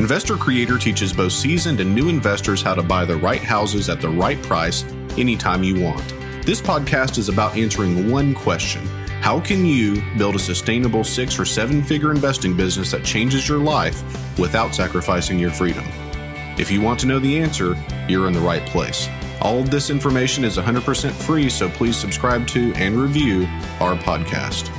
Investor Creator teaches both seasoned and new investors how to buy the right houses at the right price anytime you want. This podcast is about answering one question: how can you build a sustainable 6 or 7 figure investing business that changes your life without sacrificing your freedom? If you want to know the answer, you're in the right place. All of this information is 100% free, so please subscribe to and review our podcast.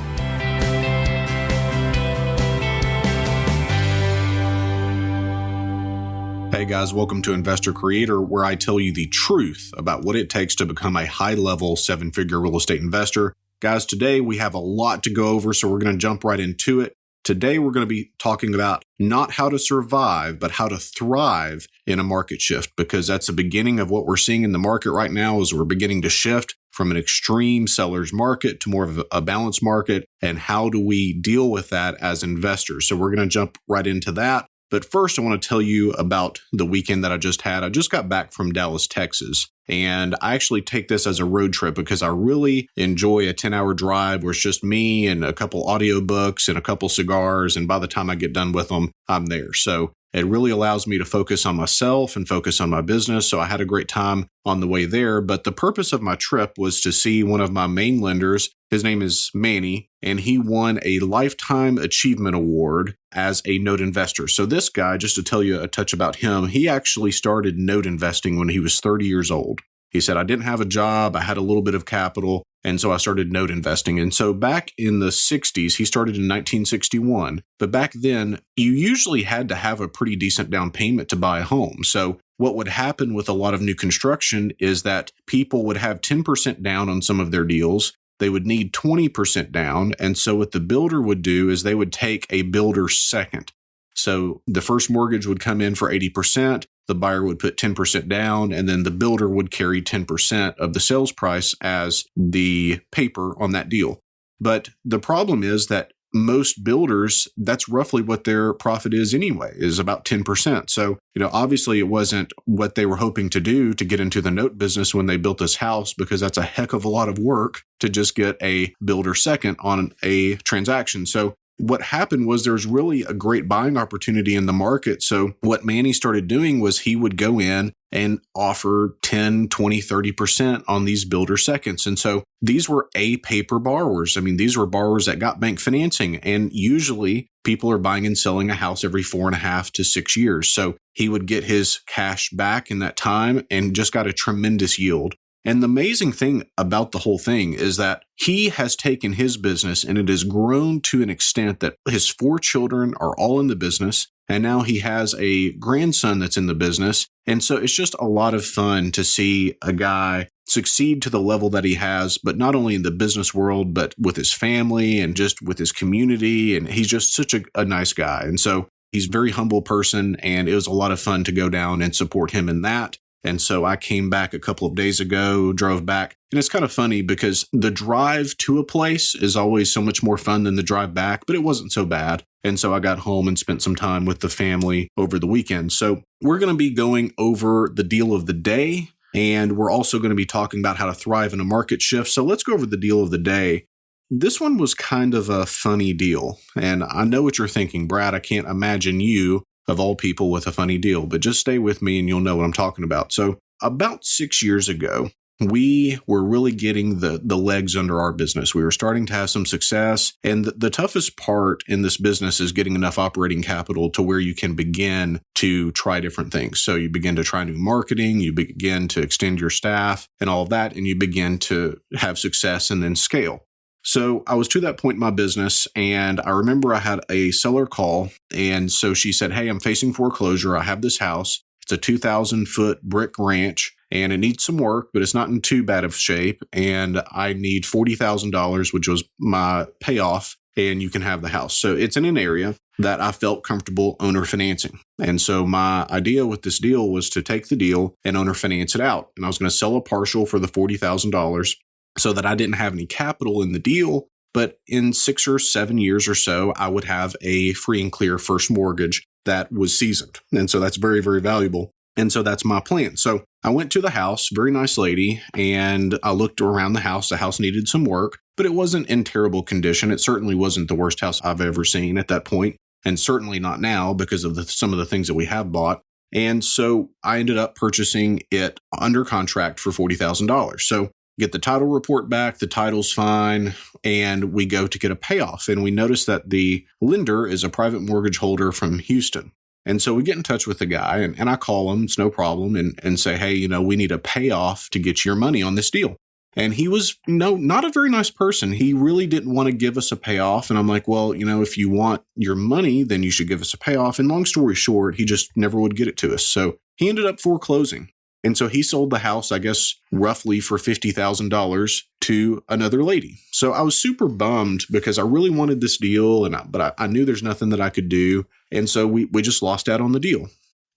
Hey guys, welcome to Investor Creator, where I tell you the truth about what it takes to become a high-level 7-figure real estate investor. Guys, today we have a lot to go over, so we're going to jump right into it. Today we're going to be talking about not how to survive, but how to thrive in a market shift, because that's the beginning of what we're seeing in the market right now. Is we're beginning to shift from an extreme seller's market to more of a balanced market, and how do we deal with that as investors? So we're going to jump right into that. But first, I want to tell you about the weekend that I just had. I just got back from Dallas, Texas, and I actually take this as a road trip because I really enjoy a 10-hour drive where it's just me and a couple audiobooks and a couple cigars, and by the time I get done with them, I'm there. So it really allows me to focus on myself and focus on my business. So I had a great time on the way there. But the purpose of my trip was to see one of my main lenders. His name is Manny, and he won a Lifetime Achievement Award as a note investor. So this guy, just to tell you a touch about him, he actually started note investing when he was 30 years old. He said, I didn't have a job, I had a little bit of capital, and so I started note investing. And so back in the 60s, he started in 1961. But back then, you usually had to have a pretty decent down payment to buy a home. So what would happen with a lot of new construction is that people would have 10% down on some of their deals. They would need 20% down. And so what the builder would do is they would take a builder second. So the first mortgage would come in for 80%. The buyer would put 10% down, and then the builder would carry 10% of the sales price as the paper on that deal. But the problem is that most builders, that's roughly what their profit is anyway, is about 10%. So, obviously it wasn't what they were hoping to do to get into the note business when they built this house, because that's a heck of a lot of work to just get a builder second on a transaction. So what happened was there's really a great buying opportunity in the market. So what Manny started doing was he would go in and offer 10, 20, 30% on these builder seconds. And so these were paper borrowers. I mean, these were borrowers that got bank financing. And usually people are buying and selling a house every 4.5 to 6 years. So he would get his cash back in that time and just got a tremendous yield. And the amazing thing about the whole thing is that he has taken his business and it has grown to an extent that his 4 children are all in the business. And now he has a grandson that's in the business. And so it's just a lot of fun to see a guy succeed to the level that he has, but not only in the business world, but with his family and just with his community. And he's just such a nice guy. And so he's a very humble person. And it was a lot of fun to go down and support him in that. And so I came back a couple of days ago, drove back. And it's kind of funny because the drive to a place is always so much more fun than the drive back, but it wasn't so bad. And so I got home and spent some time with the family over the weekend. So we're going to be going over the deal of the day, and we're also going to be talking about how to thrive in a market shift. So let's go over the deal of the day. This one was kind of a funny deal. And I know what you're thinking, Brad. I can't imagine you, of all people, with a funny deal, but just stay with me and you'll know what I'm talking about. So about 6 years ago, we were really getting the legs under our business. We were starting to have some success. And the toughest part in this business is getting enough operating capital to where you can begin to try different things. So you begin to try new marketing, you begin to extend your staff and all of that, and you begin to have success and then scale. So I was to that point in my business, and I remember I had a seller call. And so she said, hey, I'm facing foreclosure. I have this house. It's a 2,000-foot brick ranch, and it needs some work, but it's not in too bad of shape. And I need $40,000, which was my payoff, and you can have the house. So it's in an area that I felt comfortable owner financing. And so my idea with this deal was to take the deal and owner finance it out. And I was going to sell a partial for the $40,000. So that I didn't have any capital in the deal, but in 6 or 7 years or so, I would have a free and clear first mortgage that was seasoned. And so that's very, very valuable. And so that's my plan. So I went to the house, very nice lady, and I looked around the house. The house needed some work, but it wasn't in terrible condition. It certainly wasn't the worst house I've ever seen at that point. and certainly not now because of some of the things that we have bought. And so I ended up purchasing it under contract for $40,000. So get the title report back, the title's fine, and we go to get a payoff. And we notice that the lender is a private mortgage holder from Houston. And so we get in touch with the guy, and I call him, it's no problem, and say, hey, we need a payoff to get your money on this deal. And he was not a very nice person. He really didn't want to give us a payoff. And I'm like, well, if you want your money, then you should give us a payoff. And long story short, he just never would get it to us. So he ended up foreclosing. And so he sold the house, I guess, roughly for $50,000 to another lady. So I was super bummed because I really wanted this deal, but I knew there's nothing that I could do. And so we just lost out on the deal.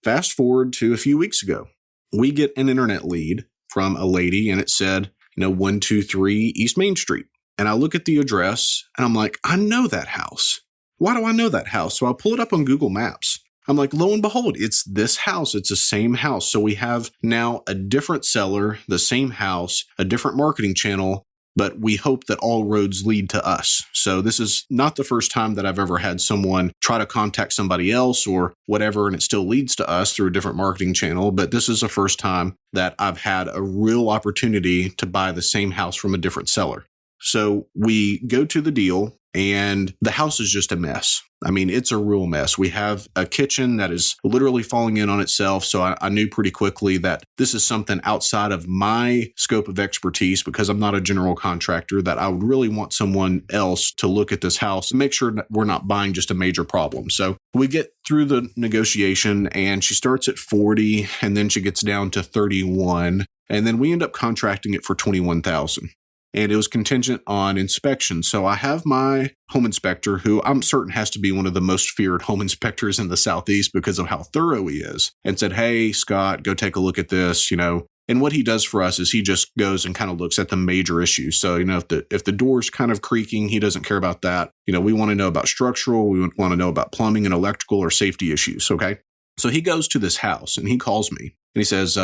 Fast forward to a few weeks ago, we get an internet lead from a lady, and it said, 123 East Main Street. And I look at the address and I'm like, I know that house. Why do I know that house? So I pull it up on Google Maps. I'm like, lo and behold, it's this house. It's the same house. So we have now a different seller, the same house, a different marketing channel, but we hope that all roads lead to us. So this is not the first time that I've ever had someone try to contact somebody else or whatever, and it still leads to us through a different marketing channel. But this is the first time that I've had a real opportunity to buy the same house from a different seller. So we go to the deal, and the house is just a mess. I mean, it's a real mess. We have a kitchen that is literally falling in on itself. So I knew pretty quickly that this is something outside of my scope of expertise, because I'm not a general contractor, that I would really want someone else to look at this house and make sure that we're not buying just a major problem. So we get through the negotiation, and she starts at 40, and then she gets down to 31. And then we end up contracting it for $21,000. And it was contingent on inspection. So I have my home inspector, who I'm certain has to be one of the most feared home inspectors in the Southeast because of how thorough he is, and said, hey, Scott, go take a look at this, And what he does for us is he just goes and kind of looks at the major issues. So, if the door's kind of creaking, he doesn't care about that. We want to know about structural. We want to know about plumbing and electrical or safety issues. Okay. So he goes to this house and he calls me and he says,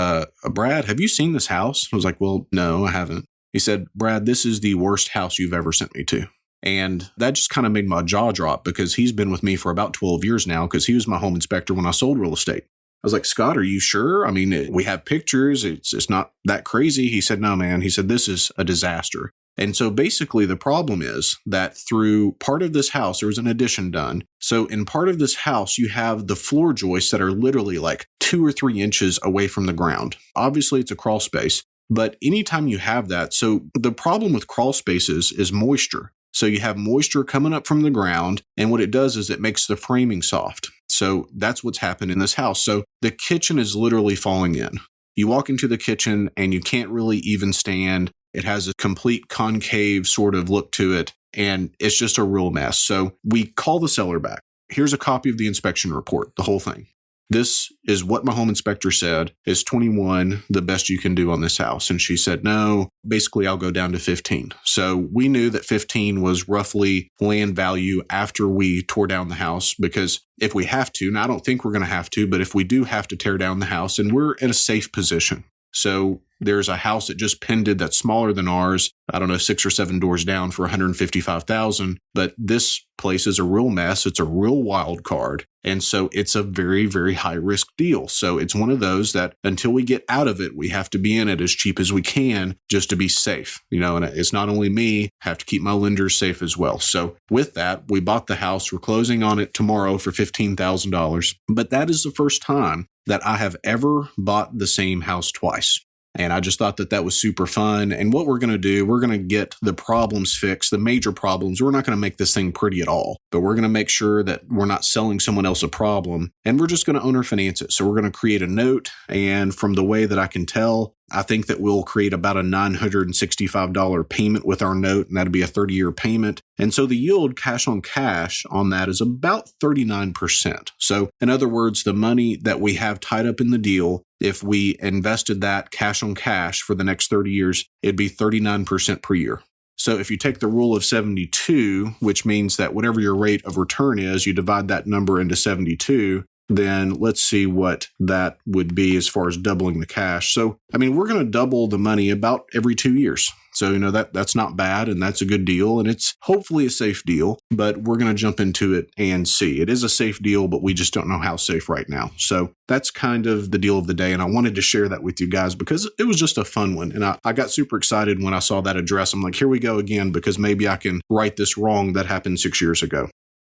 Brad, have you seen this house? I was like, well, no, I haven't. He said, Brad, this is the worst house you've ever sent me to. And that just kind of made my jaw drop, because he's been with me for about 12 years now, because he was my home inspector when I sold real estate. I was like, Scott, are you sure? I mean, we have pictures. It's not that crazy. He said, no, man. He said, this is a disaster. And so basically the problem is that through part of this house, there was an addition done. So in part of this house, you have the floor joists that are literally like 2 or 3 inches away from the ground. Obviously, it's a crawl space. But anytime you have that, so the problem with crawl spaces is moisture. So you have moisture coming up from the ground, and what it does is it makes the framing soft. So that's what's happened in this house. So the kitchen is literally falling in. You walk into the kitchen and you can't really even stand. It has a complete concave sort of look to it, and it's just a real mess. So we call the seller back. Here's a copy of the inspection report, the whole thing. This is what my home inspector said is 21, the best you can do on this house. And she said, no, basically I'll go down to 15. So we knew that 15 was roughly land value after we tore down the house, because if we have to, now I don't think we're going to have to, but if we do have to tear down the house, and we're in a safe position. So there's a house that just pended that's smaller than ours, 6 or 7 doors down for $155,000. But this place is a real mess. It's a real wild card. And so it's a very, very high risk deal. So it's one of those that until we get out of it, we have to be in it as cheap as we can just to be safe. And it's not only me, I have to keep my lenders safe as well. So with that, we bought the house. We're closing on it tomorrow for $15,000. But that is the first time that I have ever bought the same house twice. And I just thought that that was super fun. And what we're going to do, we're going to get the problems fixed, the major problems. We're not going to make this thing pretty at all, but we're going to make sure that we're not selling someone else a problem. And we're just going to owner finance it. So we're going to create a note. And from the way that I can tell, I think that we'll create about a $965 payment with our note, and that'll be a 30-year payment. And so the yield cash on that is about 39%. So in other words, the money that we have tied up in the deal, if we invested that cash on cash for the next 30 years, it'd be 39% per year. So if you take the rule of 72, which means that whatever your rate of return is, you divide that number into 72, then let's see what that would be as far as doubling the cash. So, we're going to double the money about every 2 years. So, that's not bad, and that's a good deal, and it's hopefully a safe deal, but we're going to jump into it and see. It is a safe deal, but we just don't know how safe right now. So that's kind of the deal of the day, and I wanted to share that with you guys because it was just a fun one, and I got super excited when I saw that address. I'm like, here we go again, because maybe I can right this wrong that happened 6 years ago.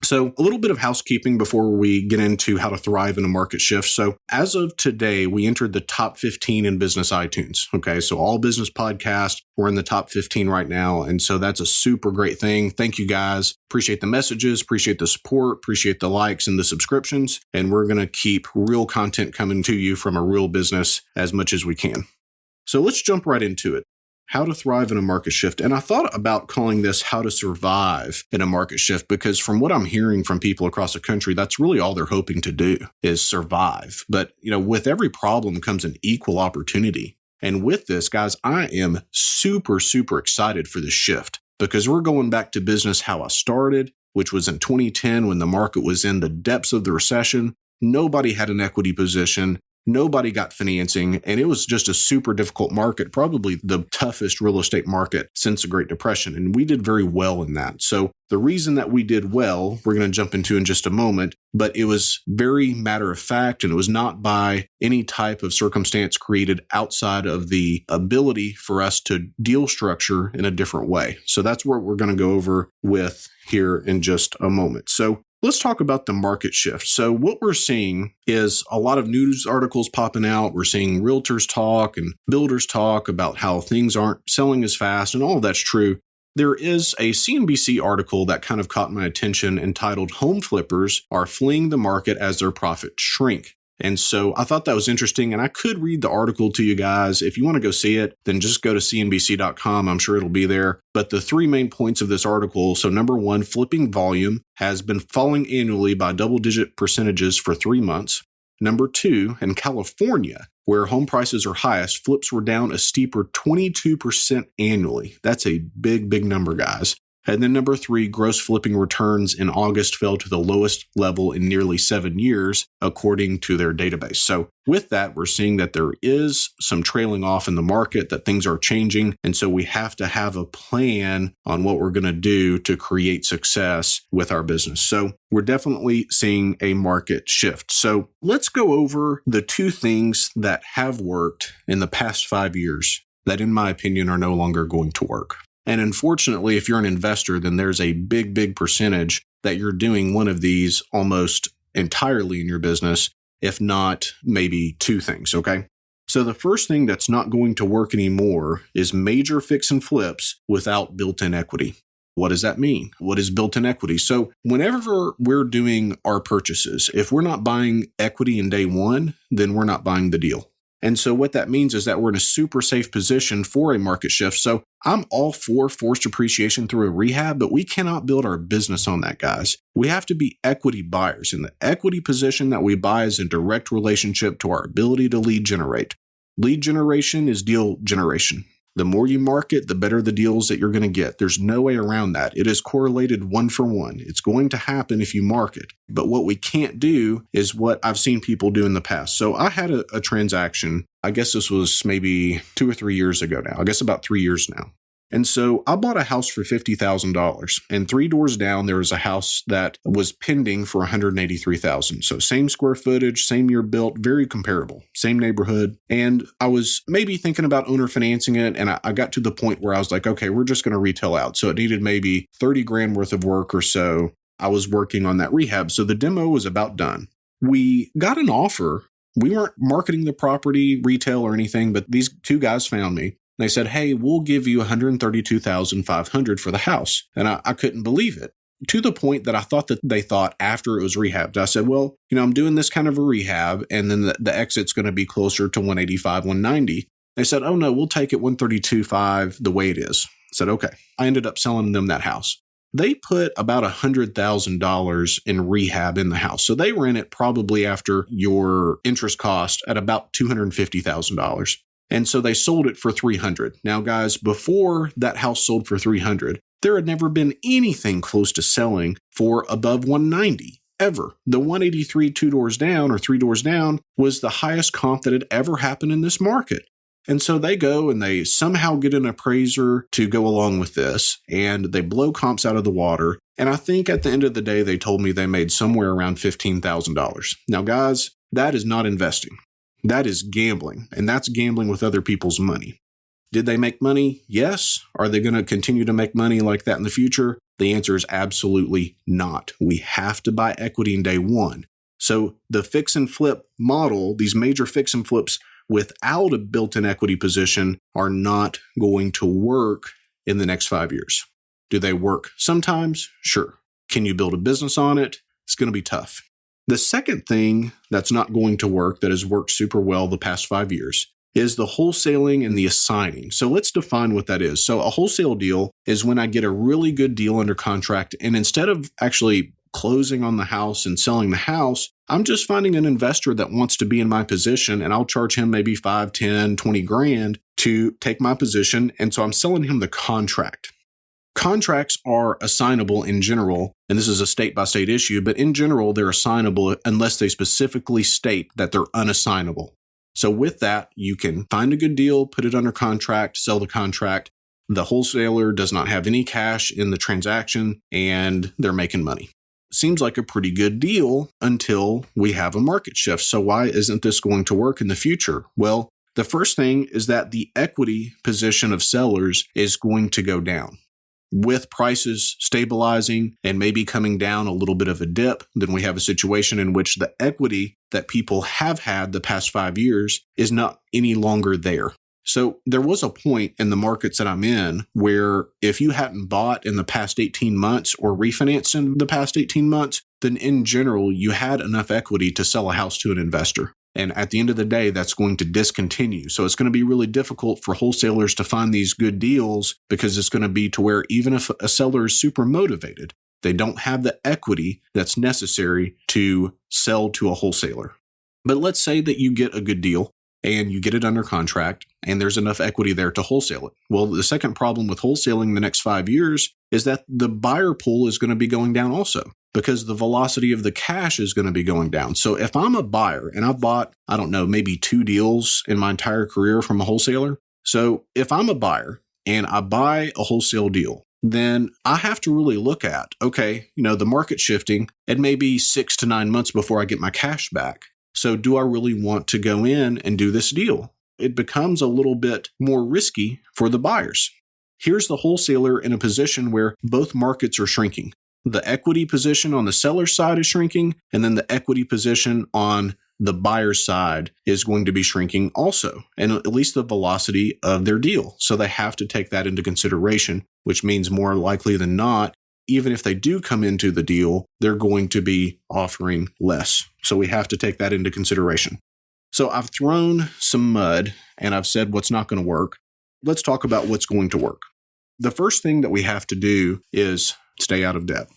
So a little bit of housekeeping before we get into how to thrive in a market shift. So as of today, we entered the top 15 in business iTunes. Okay, so all business podcasts, we're in the top 15 right now. And so that's a super great thing. Thank you guys. Appreciate the messages, appreciate the support, appreciate the likes and the subscriptions. And we're going to keep real content coming to you from a real business as much as we can. So let's jump right into it. How to thrive in a market shift. And I thought about calling this how to survive in a market shift, because from what I'm hearing from people across the country, that's really all they're hoping to do is survive. But, with every problem comes an equal opportunity. And with this, guys, I am super, super excited for this shift, because we're going back to business how I started, which was in 2010 when the market was in the depths of the recession. Nobody had an equity position. Nobody got financing, and it was just a super difficult market, probably the toughest real estate market since the Great Depression, and we did very well in that. So the reason that we did well, we're going to jump into in just a moment, but it was very matter of fact, and it was not by any type of circumstance created outside of the ability for us to deal structure in a different way. So that's what we're going to go over with here in just a moment. So let's talk about the market shift. So what we're seeing is a lot of news articles popping out. We're seeing realtors talk and builders talk about how things aren't selling as fast, and all of that's true. There is a CNBC article that kind of caught my attention entitled "Home Flippers Are Fleeing the Market as Their Profits Shrink." And so I thought that was interesting, and I could read the article to you guys. If you want to go see it, then just go to cnbc.com. I'm sure it'll be there. But the three main points of this article, so number one, flipping volume has been falling annually by double-digit percentages for 3 months. Number two, in California, where home prices are highest, flips were down a steeper 22% annually. That's a big, big number, guys. And then number three, gross flipping returns in August fell to the lowest level in nearly 7 years, according to their database. So with that, we're seeing that there is some trailing off in the market, that things are changing. And so we have to have a plan on what we're going to do to create success with our business. So we're definitely seeing a market shift. So let's go over the two things that have worked in the past 5 years that, in my opinion, are no longer going to work. And unfortunately, if you're an investor, then there's a big, big percentage that you're doing one of these almost entirely in your business, if not maybe two things, okay? So the first thing that's not going to work anymore is major fix and flips without built-in equity. What does that mean? What is built-in equity? So whenever we're doing our purchases, if we're not buying equity in day one, then we're not buying the deal. And so what that means is that we're in a super safe position for a market shift. So I'm all for forced appreciation through a rehab, but we cannot build our business on that, guys. We have to be equity buyers, and the equity position that we buy is in direct relationship to our ability to lead generate. Lead generation is deal generation. The more you market, the better the deals that you're going to get. There's no way around that. It is correlated 1 for 1. It's going to happen if you market. But what we can't do is what I've seen people do in the past. So I had a transaction, I guess this was maybe 2 or 3 years ago now. I guess about 3 years now. And so I bought a house for $50,000, and 3 doors down, there was a house that was pending for $183,000. So same square footage, same year built, very comparable, same neighborhood. And I was maybe thinking about owner financing it. And I got to the point where I was like, okay, we're just going to retail out. So it needed maybe 30 grand worth of work or so. I was working on that rehab. So the demo was about done. We got an offer. We weren't marketing the property, retail or anything, but these 2 guys found me. They said, hey, we'll give you $132,500 for the house. And I couldn't believe it, to the point that I thought that they thought after it was rehabbed. I said, well, I'm doing this kind of a rehab, and then the exit's going to be closer to 185, 190. They said, oh no, we'll take it 132.5 the way it is. I said, okay. I ended up selling them that house. They put about $100,000 in rehab in the house. So they were in it probably after your interest cost at about $250,000. And so they sold it for $300,000. Now, guys, before that house sold for $300,000, there had never been anything close to selling for above $190,000. ever. The 183 two doors down or three doors down was the highest comp that had ever happened in this market. And so they go and they somehow get an appraiser to go along with this, and they blow comps out of the water. And I think at the end of the day, they told me they made somewhere around $15,000. Now, guys, that is not investing. That is gambling, and that's gambling with other people's money. Did they make money? Yes. Are they going to continue to make money like that in the future? The answer is absolutely not. We have to buy equity in day one. So the fix and flip model, these major fix and flips without a built-in equity position are not going to work in the next 5 years. Do they work sometimes? Sure. Can you build a business on it? It's going to be tough. The second thing that's not going to work that has worked super well the past 5 years is the wholesaling and the assigning. So let's define what that is. So a wholesale deal is when I get a really good deal under contract, and instead of actually closing on the house and selling the house, I'm just finding an investor that wants to be in my position, and I'll charge him maybe 5, 10, 20 grand to take my position. And so I'm selling him the contract. Contracts are assignable in general, and this is a state-by-state issue, but in general, they're assignable unless they specifically state that they're unassignable. So with that, you can find a good deal, put it under contract, sell the contract. The wholesaler does not have any cash in the transaction, and they're making money. Seems like a pretty good deal until we have a market shift. So why isn't this going to work in the future? Well, the first thing is that the equity position of sellers is going to go down. With prices stabilizing and maybe coming down a little bit of a dip, then we have a situation in which the equity that people have had the past 5 years is not any longer there. So there was a point in the markets that I'm in where if you hadn't bought in the past 18 months or refinanced in the past 18 months, then in general, you had enough equity to sell a house to an investor. And at the end of the day, that's going to discontinue. So it's going to be really difficult for wholesalers to find these good deals because it's going to be to where even if a seller is super motivated, they don't have the equity that's necessary to sell to a wholesaler. But let's say that you get a good deal and you get it under contract and there's enough equity there to wholesale it. Well, the second problem with wholesaling the next 5 years is that the buyer pool is going to be going down also, because the velocity of the cash is going to be going down. So if I'm a buyer and I've bought, I don't know, maybe 2 deals in my entire career from a wholesaler. So if I'm a buyer and I buy a wholesale deal, then I have to really look at, okay, the market shifting, it may be 6 to 9 months before I get my cash back. So do I really want to go in and do this deal? It becomes a little bit more risky for the buyers. Here's the wholesaler in a position where both markets are shrinking. The equity position on the seller side is shrinking, and then the equity position on the buyer's side is going to be shrinking also, and at least the velocity of their deal. So they have to take that into consideration, which means more likely than not, even if they do come into the deal, they're going to be offering less. So we have to take that into consideration. So I've thrown some mud and I've said what's not going to work. Let's talk about what's going to work. The first thing that we have to do is stay out of debt.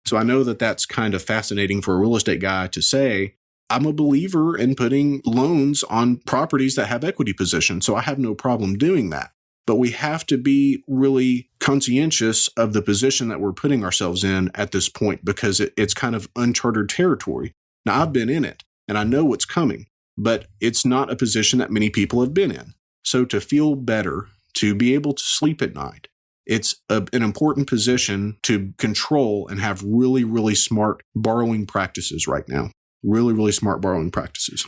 So I know that that's kind of fascinating for a real estate guy to say. I'm a believer in putting loans on properties that have equity position, so I have no problem doing that. But we have to be really conscientious of the position that we're putting ourselves in at this point, because it's kind of uncharted territory. Now, I've been in it and I know what's coming, but it's not a position that many people have been in. So to feel better, to be able to sleep at night, it's an important position to control and have really, really smart borrowing practices right now. Really, really smart borrowing practices.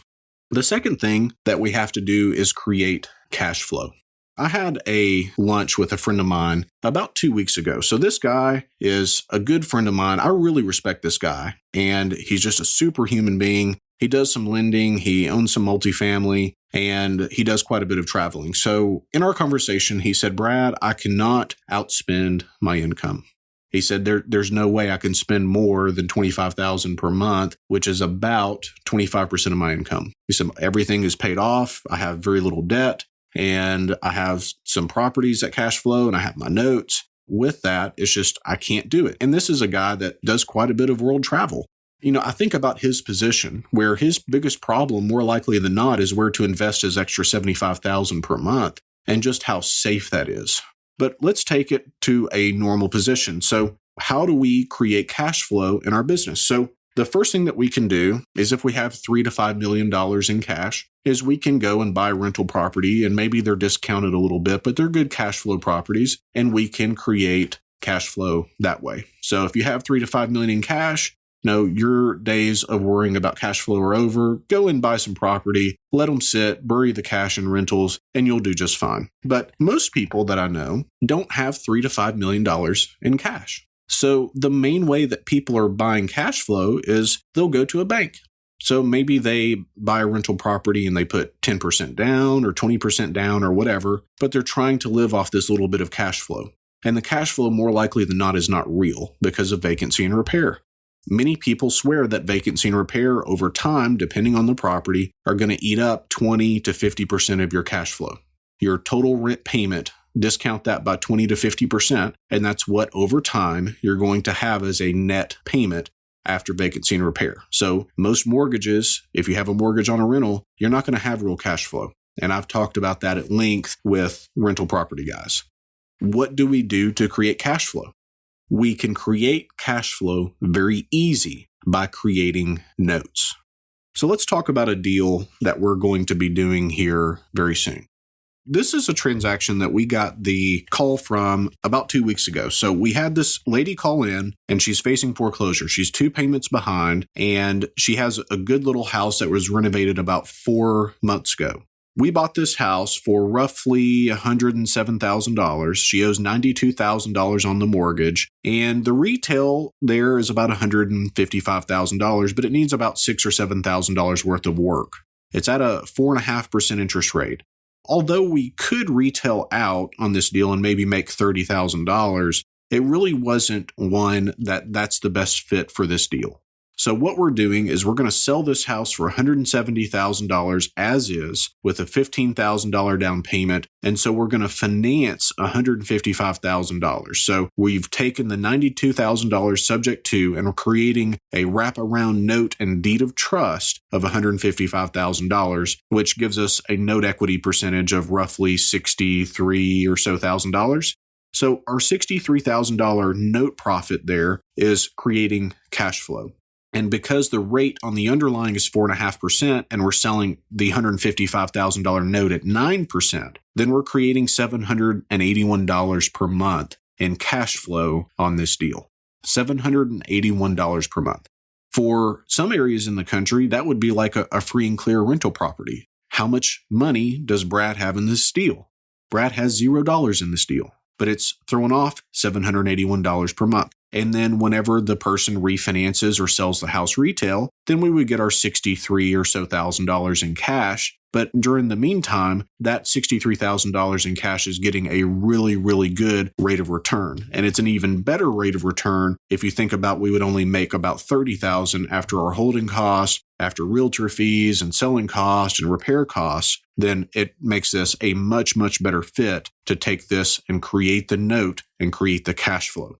The second thing that we have to do is create cash flow. I had a lunch with a friend of mine about 2 weeks ago. So this guy is a good friend of mine. I really respect this guy, and he's just a superhuman being. He does some lending, he owns some multifamily, and he does quite a bit of traveling. So in our conversation, he said, Brad, I cannot outspend my income. He said, there's no way I can spend more than $25,000 per month, which is about 25% of my income. He said, everything is paid off. I have very little debt, and I have some properties that cash flow, and I have my notes. With that, it's just, I can't do it. And this is a guy that does quite a bit of world travel. I think about his position where his biggest problem, more likely than not, is where to invest his extra $75,000 per month and just how safe that is. But let's take it to a normal position. So how do we create cash flow in our business? So the first thing that we can do is if we have $3 to $5 million in cash, is we can go and buy rental property, and maybe they're discounted a little bit, but they're good cash flow properties, and we can create cash flow that way. So if you have $3 to $5 million in cash, your days of worrying about cash flow are over. Go and buy some property, let them sit, bury the cash in rentals, and you'll do just fine. But most people that I know don't have $3 to $5 million in cash. So the main way that people are buying cash flow is they'll go to a bank. So maybe they buy a rental property and they put 10% down or 20% down or whatever, but they're trying to live off this little bit of cash flow. And the cash flow, more likely than not, is not real because of vacancy and repair. Many people swear that vacancy and repair over time, depending on the property, are going to eat up 20 to 50% of your cash flow. Your total rent payment, discount that by 20 to 50%, and that's what over time you're going to have as a net payment after vacancy and repair. So most mortgages, if you have a mortgage on a rental, you're not going to have real cash flow. And I've talked about that at length with rental property guys. What do we do to create cash flow? We can create cash flow very easy by creating notes. So let's talk about a deal that we're going to be doing here very soon. This is a transaction that we got the call from about 2 weeks ago. So we had this lady call in and she's facing foreclosure. She's 2 payments behind and she has a good little house that was renovated about 4 months ago. We bought this house for roughly $107,000. She owes $92,000 on the mortgage, and the retail there is about $155,000, but it needs about $6,000 or $7,000 worth of work. It's at a 4.5% interest rate. Although we could retail out on this deal and maybe make $30,000, it really wasn't one that's the best fit for this deal. So what we're doing is we're going to sell this house for $170,000 as is with a $15,000 down payment. And so we're going to finance $155,000. So we've taken the $92,000 subject to, and we're creating a wraparound note and deed of trust of $155,000, which gives us a note equity percentage of roughly $63,000 or so. So our $63,000 note profit there is creating cash flow. And because the rate on the underlying is 4.5% and we're selling the $155,000 note at 9%, then we're creating $781 per month in cash flow on this deal. $781 per month. For some areas in the country, that would be like a free and clear rental property. How much money does Brad have in this deal? Brad has $0 in this deal, but it's throwing off $781 per month. And then whenever the person refinances or sells the house retail, then we would get our $63,000 or so in cash. But during the meantime, that $63,000 in cash is getting a really, really good rate of return. And it's an even better rate of return if you think about we would only make about $30,000 after our holding costs, after realtor fees and selling costs and repair costs. Then it makes this a much, much better fit to take this and create the note and create the cash flow.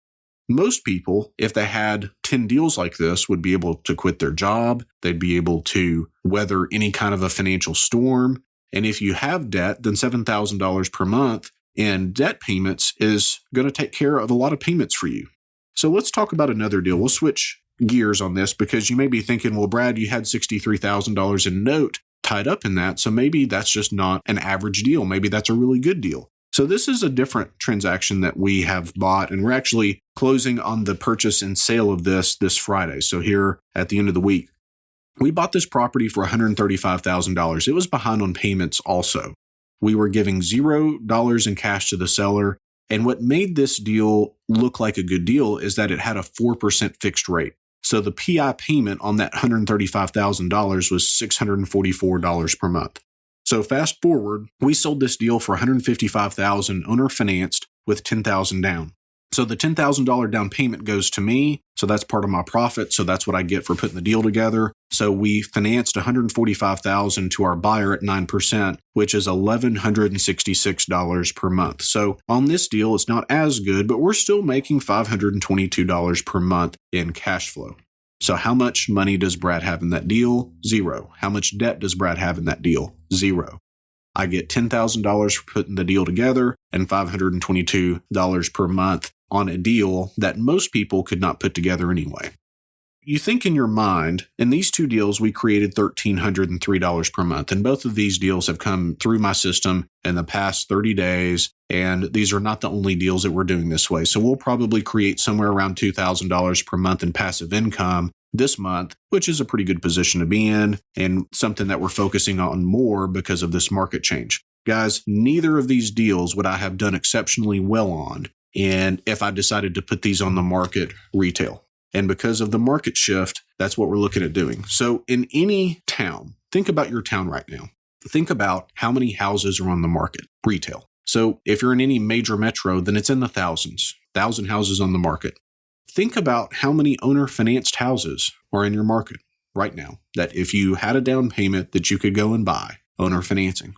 Most people, if they had 10 deals like this, would be able to quit their job. They'd be able to weather any kind of a financial storm. And if you have debt, then $7,000 per month in debt payments is going to take care of a lot of payments for you. So let's talk about another deal. We'll switch gears on this because you may be thinking, well, Brad, you had $63,000 in note tied up in that. So maybe that's just not an average deal. Maybe that's a really good deal. So this is a different transaction that we have bought, and we're actually closing on the purchase and sale of this Friday. So here at the end of the week, we bought this property for $135,000. It was behind on payments also. We were giving $0 in cash to the seller. And what made this deal look like a good deal is that it had a 4% fixed rate. So the PI payment on that $135,000 was $644 per month. So fast forward, we sold this deal for $155,000 owner financed with $10,000 down. So the $10,000 down payment goes to me. So that's part of my profit. So that's what I get for putting the deal together. So we financed $145,000 to our buyer at 9%, which is $1,166 per month. So on this deal, it's not as good, but we're still making $522 per month in cash flow. So how much money does Brad have in that deal? $0. How much debt does Brad have in that deal? $0. I get $10,000 for putting the deal together and $522 per month on a deal that most people could not put together anyway. you think in your mind, in these two deals, we created $1,303 per month. And both of these deals have come through my system in the past 30 days. And these are not the only deals that we're doing this way. So we'll probably create somewhere around $2,000 per month in passive income this month, which is a pretty good position to be in and something that we're focusing on more because of this market change. Guys, neither of these deals would I have done exceptionally well on, and if I decided to put these on the market retail. And because of the market shift, that's what we're looking at doing. So in any town, think about your town right now. Think about how many houses are on the market, retail. So if you're in any major metro, then it's in the thousands, 1,000 houses on the market. Think about how many owner-financed houses are in your market right now, that if you had a down payment that you could go and buy, owner financing.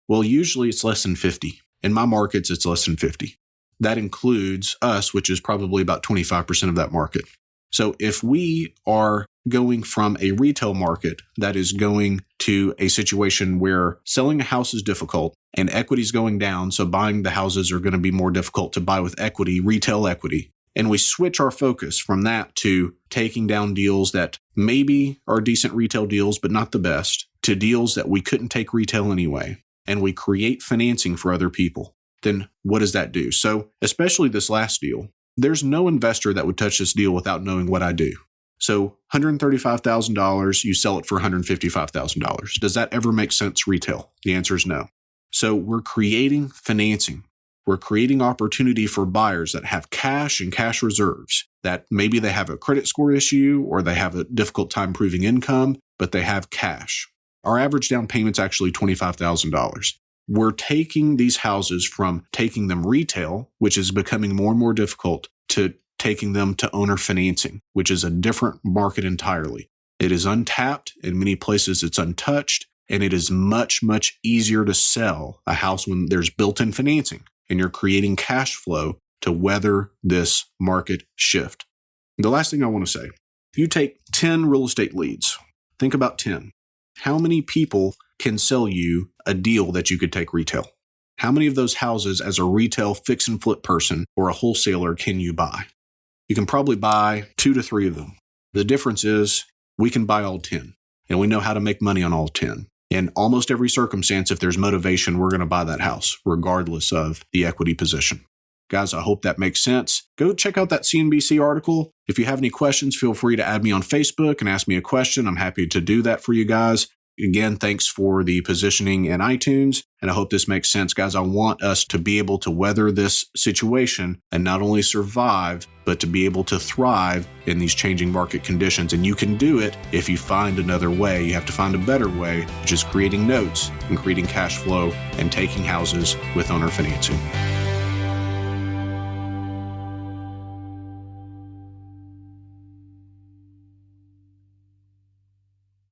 Well, usually it's less than 50. In my markets, it's less than 50. That includes us, which is probably about 25% of that market. So if we are going from a retail market that is going to a situation where selling a house is difficult and equity is going down, so buying the houses are going to be more difficult to buy with equity, retail equity, and we switch our focus from that to taking down deals that maybe are decent retail deals, but not the best, to deals that we couldn't take retail anyway, and we create financing for other people, then what does that do? So especially this last deal, there's no investor that would touch this deal without knowing what I do. So $135,000, you sell it for $155,000. Does that ever make sense retail? The answer is no. So we're creating financing. We're creating opportunity for buyers that have cash and cash reserves, that maybe they have a credit score issue or they have a difficult time proving income, but they have cash. Our average down payment's actually $25,000. We're taking these houses from taking them retail, which is becoming more and more difficult, to taking them to owner financing, which is a different market entirely. It is untapped. In many places, it's untouched, and it is much, much easier to sell a house when there's built-in financing and you're creating cash flow to weather this market shift. The last thing I want to say, if you take 10 real estate leads, think about 10. How many people can sell you a deal that you could take retail? How many of those houses as a retail fix and flip person or a wholesaler can you buy? You can probably buy 2 to 3 of them. The difference is we can buy all 10 and we know how to make money on all 10. In almost every circumstance, if there's motivation, we're going to buy that house regardless of the equity position. Guys, I hope that makes sense. Go check out that CNBC article. If you have any questions, feel free to add me on Facebook and ask me a question. I'm happy to do that for you guys. Again, thanks for the positioning in iTunes, and I hope this makes sense. Guys, I want us to be able to weather this situation and not only survive, but to be able to thrive in these changing market conditions. And you can do it if you find another way. You have to find a better way, which is creating notes and creating cash flow and taking houses with owner financing.